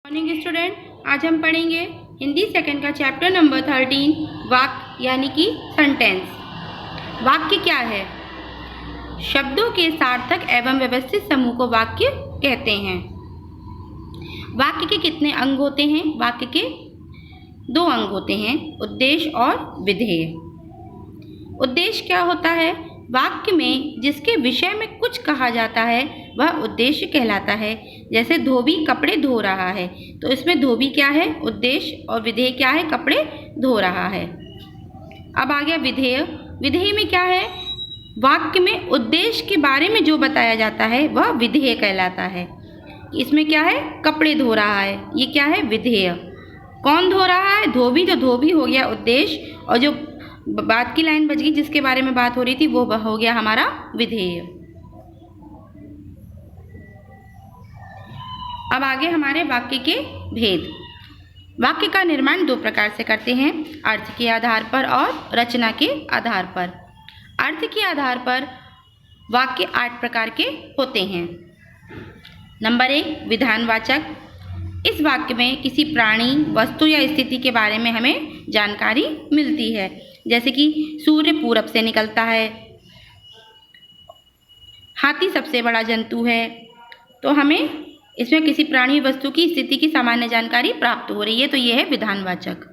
Morning student, आज हम पढ़ेंगे हिंदी सेकंड का चैप्टर नंबर 13 वाक्य यानी कि सेंटेंस। वाक्य क्या है? शब्दों के सार्थक एवं व्यवस्थित समूह को वाक्य कहते हैं। वाक्य के कितने अंग होते हैं? वाक्य के 2 अंग होते हैं, उद्देश्य और विधेय। उद्देश्य क्या होता है? वाक्य में जिसके विषय में कुछ कहा जाता है वह उद्देश्य कहलाता है। जैसे धोबी कपड़े धो रहा है, तो इसमें धोबी क्या है? उद्देश्य, और विधेय क्या है? कपड़े धो रहा है। अब आ गया विधेय। विधेय में क्या है? वाक्य में उद्देश्य के बारे में जो बताया जाता है वह विधेय कहलाता है। इसमें क्या है? कपड़े धो रहा है, ये क्या है? विधेय। कौन धो रहा है? धोबी, तो धोबी हो गया उद्देश्य, और जो बात की लाइन बच गई जिसके बारे में बात हो रही थी वो हो गया हमारा विधेय। अब आगे हमारे वाक्य के भेद। वाक्य का निर्माण 2 प्रकार से करते हैं, अर्थ के आधार पर और रचना के आधार पर। अर्थ के आधार पर वाक्य 8 प्रकार के होते हैं। नंबर 1, विधानवाचक। इस वाक्य में किसी प्राणी, वस्तु या स्थिति के बारे में हमें जानकारी मिलती है। जैसे कि सूर्य पूरब से निकलता है, हाथी सबसे बड़ा जंतु है, तो हमें इसमें किसी प्राणी वस्तु की स्थिति की सामान्य जानकारी प्राप्त हो रही है, तो यह है विधानवाचक।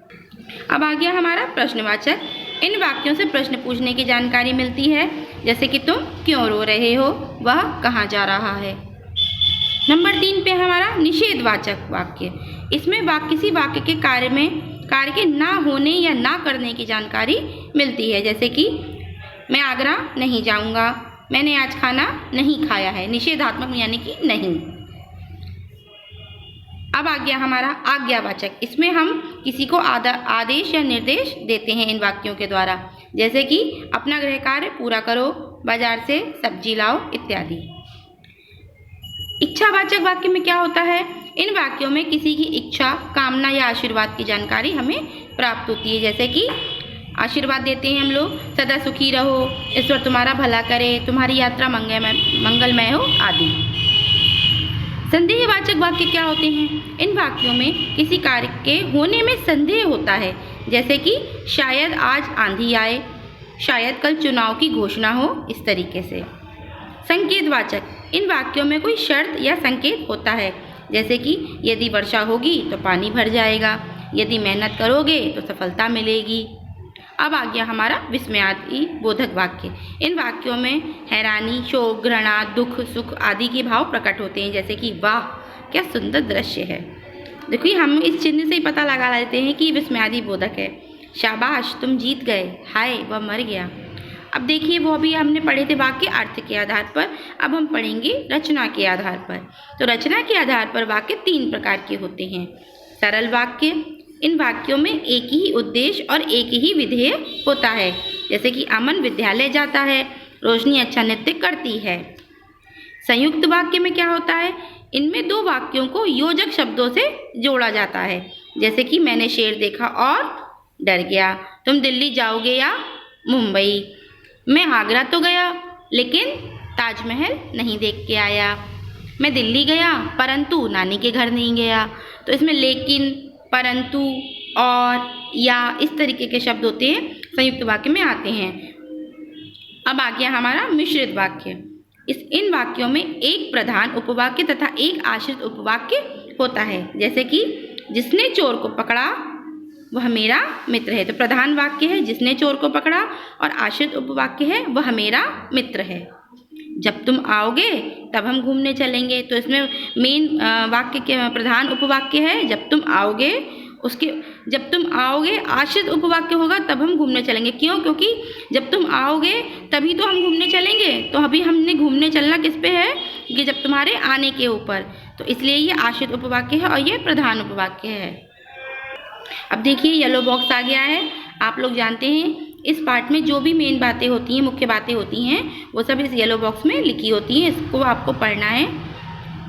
अब आ गया हमारा प्रश्नवाचक। इन वाक्यों से प्रश्न पूछने की जानकारी मिलती है, जैसे कि तुम क्यों रो रहे हो, वह कहाँ जा रहा है। नंबर 3 पे हमारा निषेधवाचक वाक्य। इसमें किसी वाक्य के कार्य के ना होने या ना करने की जानकारी मिलती है। जैसे कि मैं आगरा नहीं जाऊंगा, मैंने आज खाना नहीं खाया है। निषेधात्मक यानी कि नहीं। अब आ गया हमारा आज्ञावाचक। इसमें हम किसी को आदेश या निर्देश देते हैं इन वाक्यों के द्वारा। जैसे कि अपना गृह कार्य पूरा करो, बाजार से सब्जी लाओ इत्यादि। इच्छावाचक वाक्य में क्या होता है? इन वाक्यों में किसी की इच्छा, कामना या आशीर्वाद की जानकारी हमें प्राप्त होती है। जैसे कि आशीर्वाद देते हैं हम लोग, सदा सुखी रहो, ईश्वर तुम्हारा भला करे, तुम्हारी यात्रा मंगलमय हो आदि। संदेहवाचक वाक्य क्या होते हैं? इन वाक्यों में किसी कार्य के होने में संदेह होता है। जैसे कि शायद आज आंधी आए, शायद कल चुनाव की घोषणा हो, इस तरीके से। संकेतवाचक। इन वाक्यों में कोई शर्त या संकेत होता है। जैसे कि यदि वर्षा होगी तो पानी भर जाएगा, यदि मेहनत करोगे तो सफलता मिलेगी। अब आ गया हमारा विस्मयादि बोधक वाक्य। इन वाक्यों में हैरानी, शोक, घृणा, दुख, सुख आदि के भाव प्रकट होते हैं। जैसे कि वाह क्या सुंदर दृश्य है। देखिए, हम इस चिन्ह से ही पता लगा लेते हैं कि विस्मयादि बोधक है। शाबाश तुम जीत गए, हाय वह मर गया। अब देखिए, वो अभी हमने पढ़े थे वाक्य अर्थ के आधार पर, अब हम पढ़ेंगे रचना के आधार पर। तो रचना के आधार पर वाक्य 3 प्रकार के होते हैं। सरल वाक्य। इन वाक्यों में एक ही उद्देश्य और एक ही विधेय होता है। जैसे कि अमन विद्यालय जाता है, रोशनी अच्छा नृत्य करती है। संयुक्त वाक्य में क्या होता है? इनमें 2 वाक्यों को योजक शब्दों से जोड़ा जाता है। जैसे कि मैंने शेर देखा और डर गया, तुम दिल्ली जाओगे या मुंबई, मैं आगरा तो गया लेकिन ताजमहल नहीं देख के आया, मैं दिल्ली गया परंतु नानी के घर नहीं गया। तो इसमें लेकिन, परंतु, और, या इस तरीके के शब्द होते हैं, संयुक्त वाक्य में आते हैं। अब आ गया हमारा मिश्रित वाक्य। इन वाक्यों में एक प्रधान उपवाक्य तथा एक आश्रित उपवाक्य होता है। जैसे कि जिसने चोर को पकड़ा वह मेरा मित्र है। तो प्रधान वाक्य है जिसने चोर को पकड़ा, और आश्रित उपवाक्य है वह मेरा मित्र है। जब तुम आओगे तब हम घूमने चलेंगे। तो इसमें मेन वाक्य के प्रधान उपवाक्य है जब तुम आओगे, उसके जब तुम आओगे आश्रित उपवाक्य होगा तब हम घूमने चलेंगे। क्यों? क्योंकि जब तुम आओगे तभी तो हम घूमने चलेंगे। तो अभी हमने घूमने चलना किस पे है? कि जब तुम्हारे आने के ऊपर। तो इसलिए ये आश्रित उपवाक्य है और ये प्रधान उपवाक्य है। अब देखिए, येलो बॉक्स आ गया है। आप लोग जानते हैं इस पार्ट में जो भी मेन बातें होती हैं, मुख्य बातें होती हैं, वो सब इस येलो बॉक्स में लिखी होती हैं। इसको आपको पढ़ना है,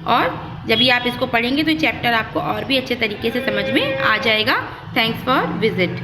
और जब भी आप इसको पढ़ेंगे तो चैप्टर आपको और भी अच्छे तरीके से समझ में आ जाएगा। Thanks for visit.